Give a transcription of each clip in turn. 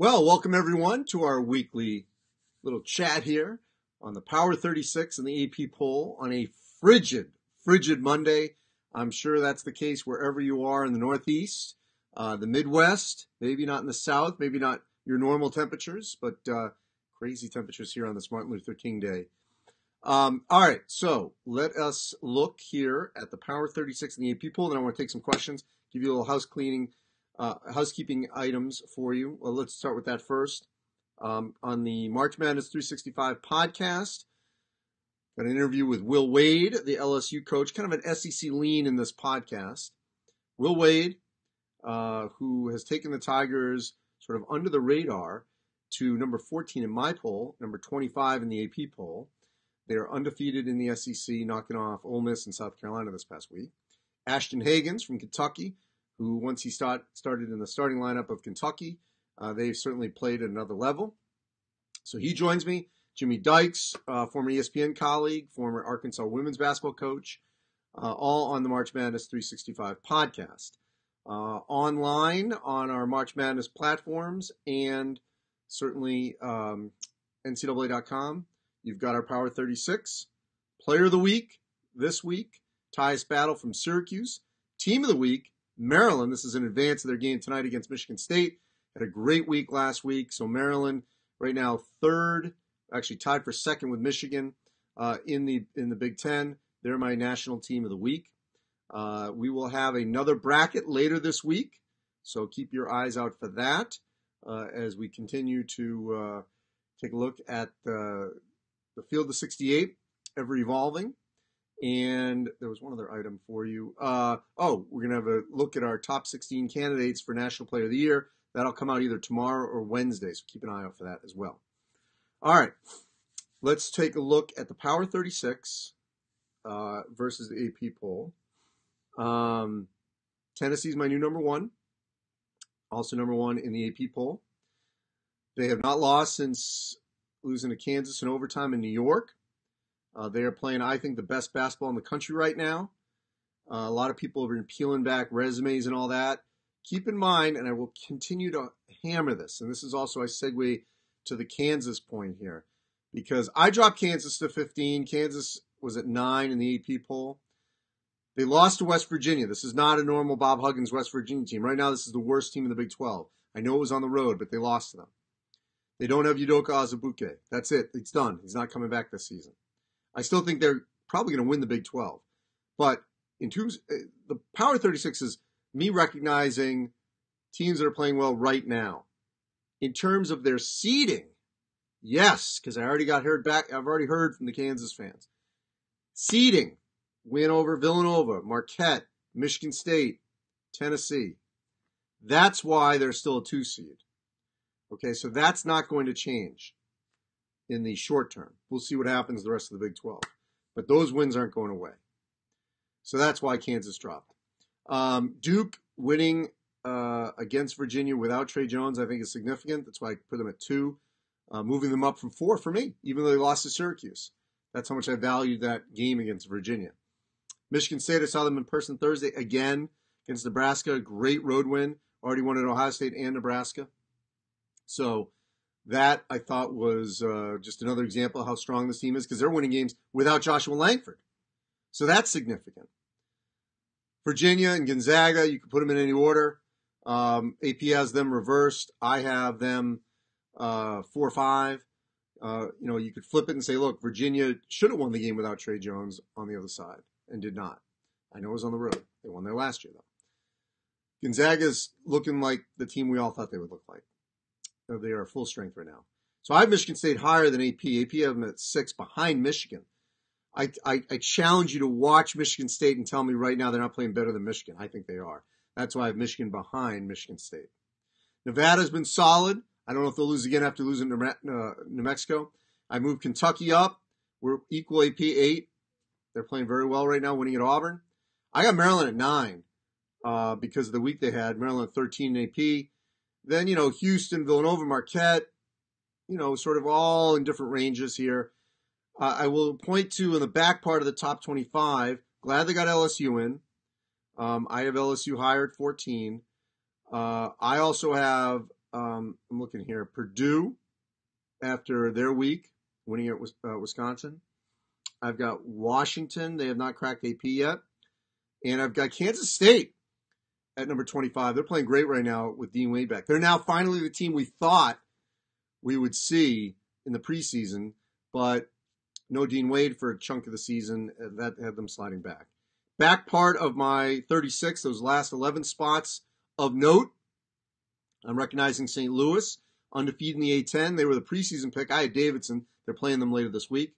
Well, welcome everyone to our weekly little chat here on the Power 36 and the AP poll on a frigid Monday. I'm sure that's the case wherever you are in the Northeast, the Midwest, maybe not in the South, maybe not your normal temperatures, but crazy temperatures here on this Martin Luther King Day. All right, so let us look here at the Power 36 and the AP poll, and I want to take some questions, give you a little housekeeping items for you. Well, let's start with that first. On the March Madness 365 podcast, got an interview with Will Wade, the LSU coach, kind of an SEC lean in this podcast. Will Wade, who has taken the Tigers sort of under the radar to number 14 in my poll, number 25 in the AP poll. They are undefeated in the SEC, knocking off Ole Miss and South Carolina this past week. Ashton Hagans from Kentucky, who once he started in the starting lineup of Kentucky, they've certainly played at another level. So he joins me. Jimmy Dykes, former ESPN colleague, former Arkansas women's basketball coach, all on the March Madness 365 podcast. Online on our March Madness platforms and certainly NCAA.com. You've got our Power 36. Player of the Week this week, Tyus Battle from Syracuse. Team of the Week, Maryland. This is in advance of their game tonight against Michigan State. Had a great week last week. So Maryland right now third, actually tied for second with Michigan in the Big Ten. They're my national team of the week. We will have another bracket later this week, so keep your eyes out for that as we continue to take a look at the field of 68, ever evolving. And there was one other item for you. We're going to have a look at our top 16 candidates for National Player of the Year. That'll come out either tomorrow or Wednesday, so keep an eye out for that as well. All right, let's take a look at the Power 36 versus the AP poll. Tennessee's my new number one, also number one in the AP poll. They have not lost since losing to Kansas in overtime in New York. They are playing, I think, the best basketball in the country right now. A lot of people have been peeling back resumes and all that. Keep in mind, and I will continue to hammer this, and this is also a segue to the Kansas point here, because I dropped Kansas to 15. Kansas was at 9 in the AP poll. They lost to West Virginia. This is not a normal Bob Huggins West Virginia team. Right now, this is the worst team in the Big 12. I know it was on the road, but they lost to them. They don't have Udoka Azubuike. That's it. It's done. He's not coming back this season. I still think they're probably going to win the Big 12. But in terms, the Power 36 is me recognizing teams that are playing well right now. In terms of their seeding, yes, because I already got heard back. I've already heard from the Kansas fans. Seeding, win over Villanova, Marquette, Michigan State, Tennessee. That's why they're still a 2 seed. Okay, so that's not going to change in the short term. We'll see what happens the rest of the Big 12. But those wins aren't going away. So that's why Kansas dropped. Duke winning against Virginia without Trey Jones, I think, is significant. That's why I put them at 2. Moving them up from 4 for me, even though they lost to Syracuse. That's how much I valued that game against Virginia. Michigan State, I saw them in person Thursday again against Nebraska. Great road win. Already won at Ohio State and Nebraska. So that, I thought, was just another example of how strong this team is, because they're winning games without Joshua Langford. So that's significant. Virginia and Gonzaga, you can put them in any order. AP has them reversed. I have them 4-5. You could flip it and say, look, Virginia should have won the game without Trey Jones on the other side and did not. I know it was on the road. They won there last year, though. Gonzaga's looking like the team we all thought they would look like. They are full strength right now. So I have Michigan State higher than AP. AP have them at 6 behind Michigan. I challenge you to watch Michigan State and tell me right now they're not playing better than Michigan. I think they are. That's why I have Michigan behind Michigan State. Nevada's been solid. I don't know if they'll lose again after losing New Mexico. I moved Kentucky up. We're equal AP 8. They're playing very well right now, winning at Auburn. I got Maryland at 9 because of the week they had. Maryland at 13 in AP. Then, Houston, Villanova, Marquette, sort of all in different ranges here. I will point to in the back part of the top 25, glad they got LSU in. I have LSU higher at 14. I also have I'm looking here. Purdue, after their week, winning at Wisconsin. I've got Washington. They have not cracked AP yet. And I've got Kansas State at number 25. They're playing great right now with Dean Wade back. They're now finally the team we thought we would see in the preseason, but no Dean Wade for a chunk of the season. That had them sliding back. Back part of my 36, those last 11 spots of note, I'm recognizing St. Louis, undefeated in the A10. They were the preseason pick. I had Davidson. They're playing them later this week.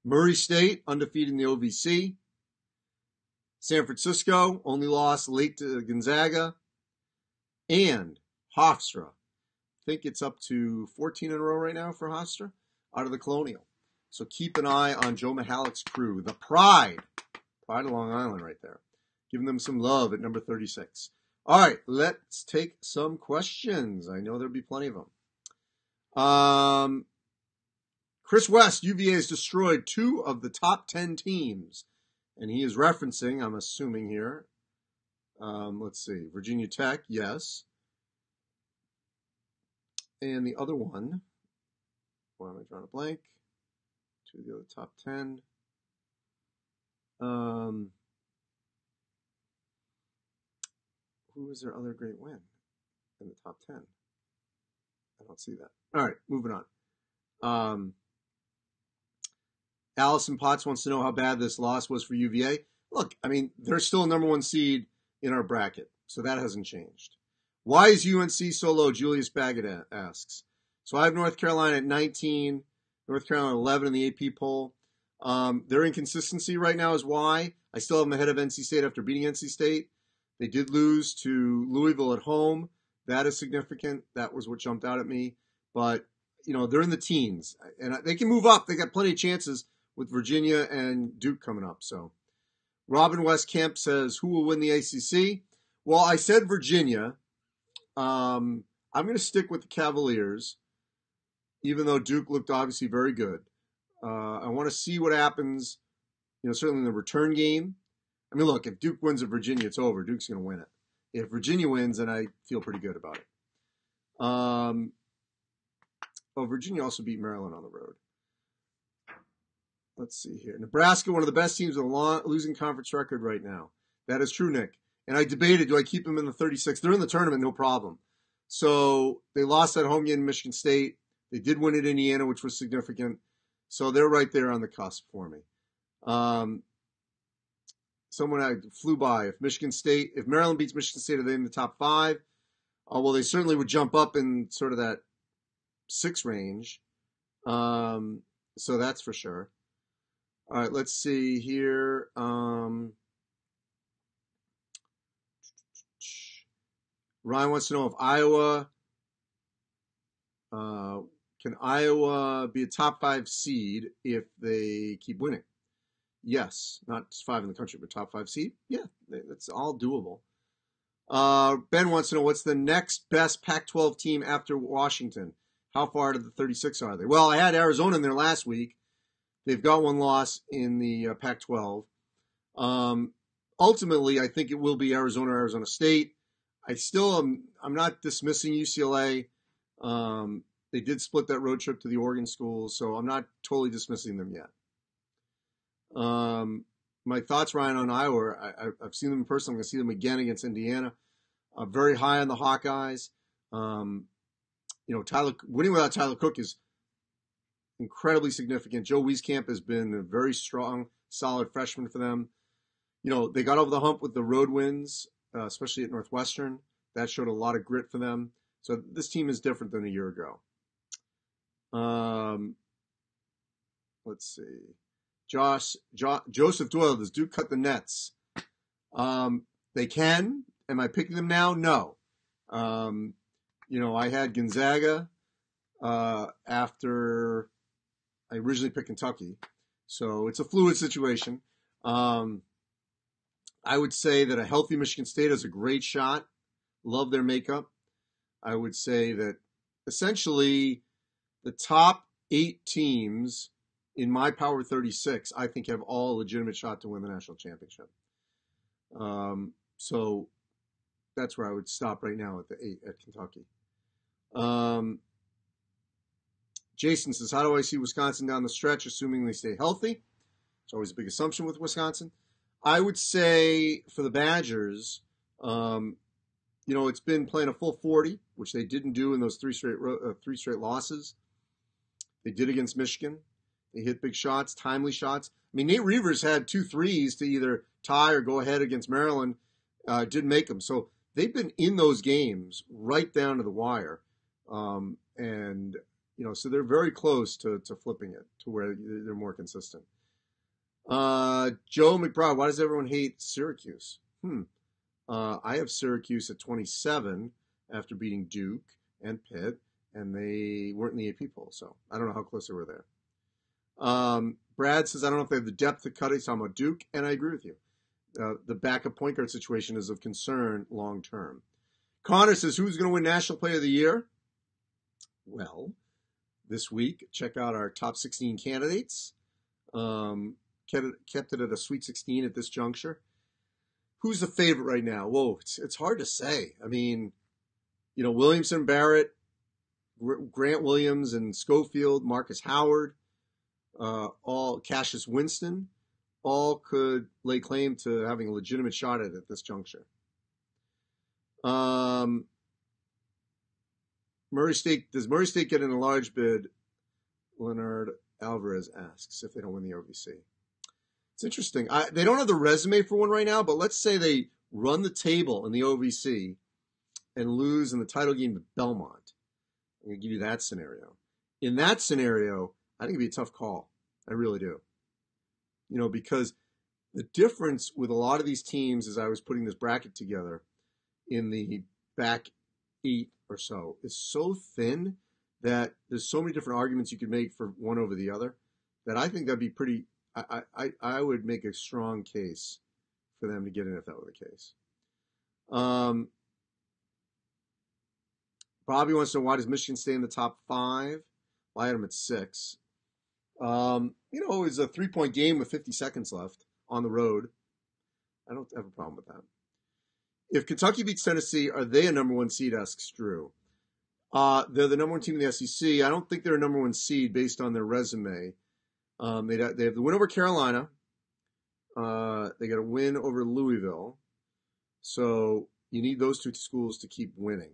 Murray State, undefeated in the OVC. San Francisco, only lost late to Gonzaga. And Hofstra. I think it's up to 14 in a row right now for Hofstra out of the Colonial. So keep an eye on Joe Mihalik's crew. The Pride of Long Island right there. Giving them some love at number 36. All right, let's take some questions. I know there'll be plenty of them. Chris West, UVA has destroyed 2 of the top 10 teams. And he is referencing, I'm assuming here, let's see, Virginia Tech, yes. And the other one, why am I drawing a blank? 2 of the other top 10. Who was their other great win in the top 10? I don't see that. All right, moving on. Allison Potts wants to know how bad this loss was for UVA. Look, I mean, they're still a number 1 seed in our bracket, so that hasn't changed. Why is UNC so low? Julius Baggett asks. So I have North Carolina at 19, North Carolina 11 in the AP poll. Their inconsistency right now is why. I still have them ahead of NC State after beating NC State. They did lose to Louisville at home. That is significant. That was what jumped out at me. But, you know, they're in the teens. And they can move up. They got plenty of chances with Virginia and Duke coming up. So Robin West Kemp says, who will win the ACC? Well, I said Virginia. I'm going to stick with the Cavaliers, even though Duke looked obviously very good. I want to see what happens, you know, certainly in the return game. I mean, look, if Duke wins at Virginia, it's over. Duke's going to win it. If Virginia wins, then I feel pretty good about it. Virginia also beat Maryland on the road. Let's see here. Nebraska, one of the best teams with a losing conference record right now. That is true, Nick. And I debated, do I keep them in the 36? They're in the tournament, no problem. So they lost at home in Michigan State. They did win at Indiana, which was significant. So they're right there on the cusp for me. Someone I flew by. If Maryland beats Michigan State, are they in the top 5? Well, they certainly would jump up in sort of that 6 range. So that's for sure. All right, let's see here. Ryan wants to know if can Iowa be a top 5 seed if they keep winning? Yes, not 5 in the country, but top 5 seed. Yeah, that's all doable. Ben wants to know what's the next best Pac-12 team after Washington? How far to the 36 are they? Well, I had Arizona in there last week. They've got 1 loss in the Pac-12. Ultimately, I think it will be Arizona or Arizona State. I'm not dismissing UCLA. They did split that road trip to the Oregon schools, so I'm not totally dismissing them yet. My thoughts, Ryan, on Iowa, I've seen them in person. I'm going to see them again against Indiana. Very high on the Hawkeyes. Winning without Tyler Cook is incredibly significant. Joe Wieskamp has been a very strong, solid freshman for them. You know, they got over the hump with the road wins, especially at Northwestern. That showed a lot of grit for them. So this team is different than a year ago. Let's see. Joseph Doyle, does Duke cut the nets? They can. Am I picking them now? No. I had Gonzaga after I originally picked Kentucky. So it's a fluid situation. I would say that a healthy Michigan State has a great shot. Love their makeup. I would say that essentially the top 8 teams in my Power 36, I think, have all a legitimate shot to win the national championship. So that's where I would stop right now at the 8 at Kentucky. Jason says, how do I see Wisconsin down the stretch, assuming they stay healthy? It's always a big assumption with Wisconsin. I would say for the Badgers, it's been playing a full 40, which they didn't do in those three straight losses. They did against Michigan. They hit big shots, timely shots. I mean, Nate Reavers had 2 threes to either tie or go ahead against Maryland. Didn't make them. So they've been in those games right down to the wire. So they're very close to flipping it to where they're more consistent. Joe McBride, why does everyone hate Syracuse? I have Syracuse at 27 after beating Duke and Pitt, and they weren't in the AP poll, so I don't know how close they were there. Brad says, I don't know if they have the depth to cut it. He's talking about Duke, and I agree with you. The backup point guard situation is of concern long term. Connor says, who's going to win National Player of the Year? Well, this week, check out our top 16 candidates. Kept it at a Sweet 16 at this juncture. Who's the favorite right now? Whoa, it's hard to say. I mean, Williamson, Barrett, Grant Williams, and Schofield, Marcus Howard, all Cassius Winston, all could lay claim to having a legitimate shot at it at this juncture. Does Murray State get in a large bid? Leonard Alvarez asks if they don't win the OVC. It's interesting. They don't have the resume for one right now, but let's say they run the table in the OVC and lose in the title game to Belmont. I'm going to give you that scenario. In that scenario, I think it'd be a tough call. I really do. Because the difference with a lot of these teams as I was putting this bracket together in the back 8 or so is so thin that there's so many different arguments you could make for one over the other that I think that'd be pretty. I would make a strong case for them to get in if that were the case. Bobby wants to know, why does Michigan stay in the top 5? Well, I had them at 6. It was a 3-point game with 50 seconds left on the road. I don't have a problem with that. If Kentucky beats Tennessee, are they a number 1 seed, asks Drew. They're the number 1 team in the SEC. I don't think they're a number 1 seed based on their resume. They have the win over Carolina. They got a win over Louisville. So you need those 2 schools to keep winning.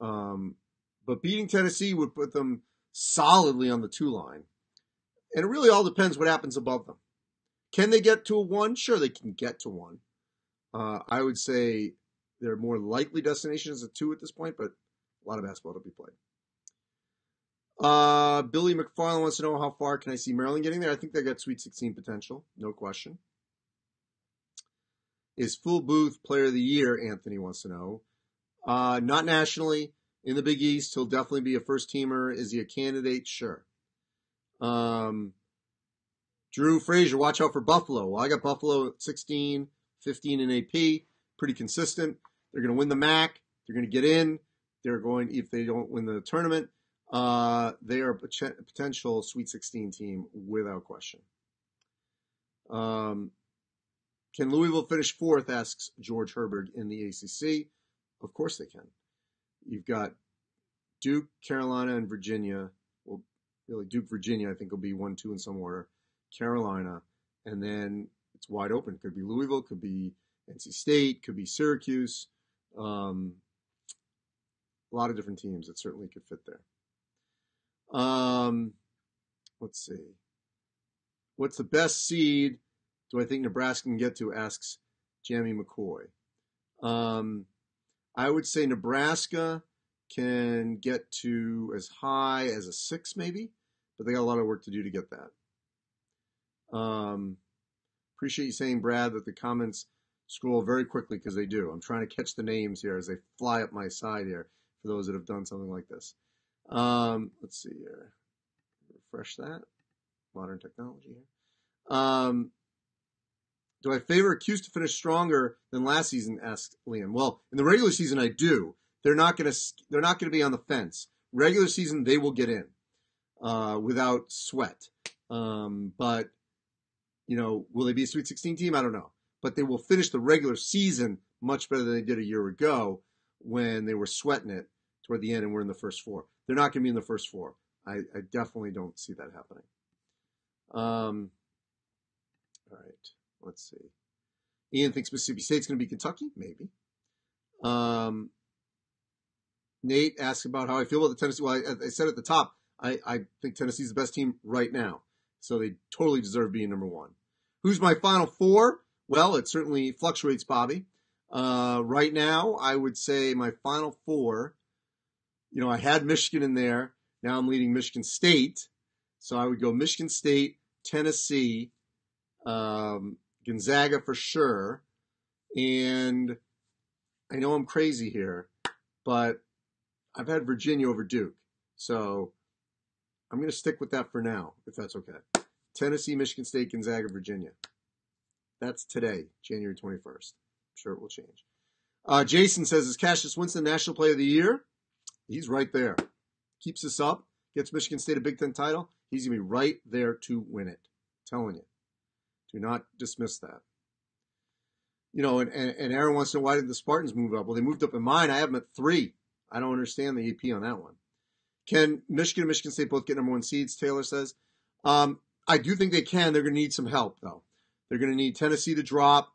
But beating Tennessee would put them solidly on the 2 line. And it really all depends what happens above them. Can they get to a 1? Sure, they can get to 1. I would say they're more likely destinations at 2 at this point, but a lot of basketball to be played. Billy McFarland wants to know, how far can I see Maryland getting there? I think they got Sweet 16 potential, no question. Is Phil Booth Player of the Year, Anthony wants to know. Not nationally. In the Big East, he'll definitely be a first-teamer. Is he a candidate? Sure. Drew Frazier, watch out for Buffalo. Well, I got Buffalo at 16, 15 in AP. Pretty consistent. They're going to win the MAC. They're going to get in. They're going, if they don't win the tournament, they are a potential Sweet 16 team without question. Can Louisville finish 4th, asks George Herberg in the ACC. Of course they can. You've got Duke, Carolina, and Virginia. Well, really, Duke, Virginia, I think will be 1, 2 in some order. Carolina, and then it's wide open. Could be Louisville, could be NC State, could be Syracuse. A lot of different teams that certainly could fit there. Let's see. What's the best seed do I think Nebraska can get to, asks Jamie McCoy. I would say Nebraska can get to as high as a 6 maybe, but they got a lot of work to do to get that. Appreciate you saying, Brad, that the comments scroll very quickly, because they do. I'm trying to catch the names here as they fly up my side here for those that have done something like this. Let's see here. Refresh that. Modern technology here. Do I favor Cuse to finish stronger than last season, asked Liam. Well, in the regular season, I do. They're not going to be on the fence. Regular season, they will get in without sweat. But will they be a Sweet 16 team? I don't know. But they will finish the regular season much better than they did a year ago when they were sweating it toward the end and we're in the first four. They're not going to be in the first four. I definitely don't see that happening. All right, let's see. Ian thinks Mississippi State's going to be Kentucky. Maybe. Nate asks about how I feel about the Tennessee. Well, I said at the top, I think Tennessee's the best team right now. So they totally deserve being number one. Who's my final four? Well, it certainly fluctuates, Bobby. Right now, I would say my final four, I had Michigan in there. Now I'm leading Michigan State. So I would go Michigan State, Tennessee, Gonzaga for sure. And I know I'm crazy here, but I've had Virginia over Duke. So I'm going to stick with that for now, if that's okay. Tennessee, Michigan State, Gonzaga, Virginia. That's today, January 21st. I'm sure it will change. Jason says, is Cassius Winston National Player of the Year? He's right there. Keeps us up, gets Michigan State a Big Ten title. He's going to be right there to win it. I'm telling you. Do not dismiss that. And Aaron wants to know, why did the Spartans move up? Well, they moved up in mine. I have them at 3. I don't understand the AP on that one. Can Michigan and Michigan State both get number 1 seeds, Taylor says. I do think they can. They're going to need some help, though. They're going to need Tennessee to drop.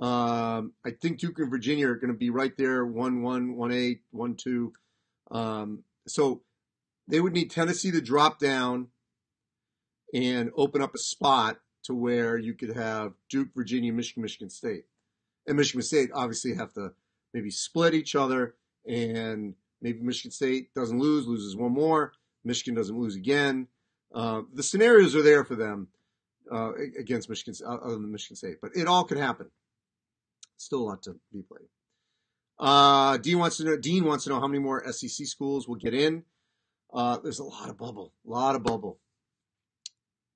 I think Duke and Virginia are going to be right there, 1-1, 1-8, 1-2. So they would need Tennessee to drop down and open up a spot to where you could have Duke, Virginia, Michigan, Michigan State. And Michigan State obviously have to maybe split each other, and maybe Michigan State doesn't lose, loses one more. Michigan doesn't lose again. The scenarios are there for them against Michigan, other than Michigan State. But it all could happen. Still a lot to be played. Dean wants to know how many more SEC schools will get in. There's a lot of bubble.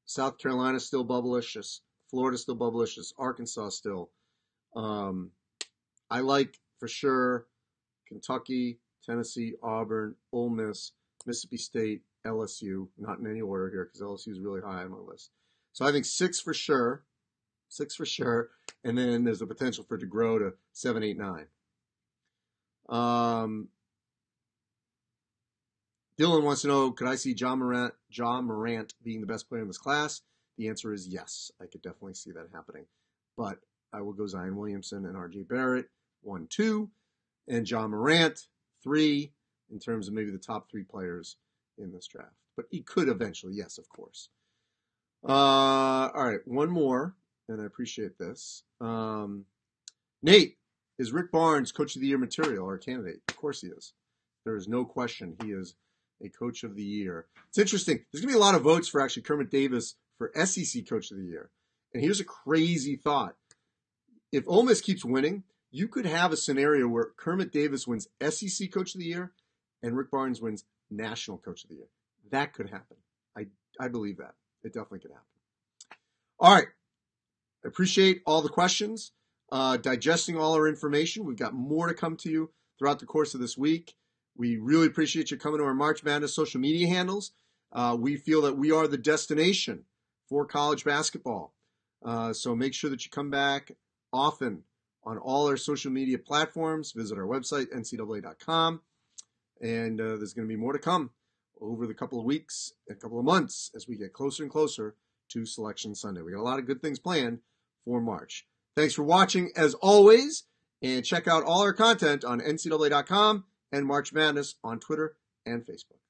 South Carolina still bubblicious. Florida still bubblicious. Arkansas still. I like, for sure, Kentucky, Tennessee, Auburn, Ole Miss, Mississippi State, LSU. Not in any order here because LSU is really high on my list. So I think 6 for sure. 6 for sure. And then there's the potential for it to grow to 7, 8, 9. Dylan wants to know, could I see John Morant being the best player in this class? The answer is yes. I could definitely see that happening. But I will go Zion Williamson and R.J. Barrett, 1, 2, and John Morant, 3, in terms of maybe the top 3 players in this draft. But he could eventually, yes, of course. All right, one more, and I appreciate this. Nate, is Rick Barnes Coach of the Year material or candidate? Of course he is. There is no question he is a Coach of the Year. It's interesting. There's going to be a lot of votes for actually Kermit Davis for SEC Coach of the Year. And here's a crazy thought. If Ole Miss keeps winning, you could have a scenario where Kermit Davis wins SEC Coach of the Year and Rick Barnes wins National Coach of the Year. That could happen. I believe that. It definitely could happen. All right. I appreciate all the questions, digesting all our information. We've got more to come to you throughout the course of this week. We really appreciate you coming to our March Madness social media handles. We feel that we are the destination for college basketball. So make sure that you come back often on all our social media platforms. Visit our website, ncaa.com. And there's going to be more to come over the couple of weeks, a couple of months, as we get closer and closer to Selection Sunday. We got a lot of good things planned for March. Thanks for watching, as always, and check out all our content on ncaa.com and March Madness on Twitter and Facebook.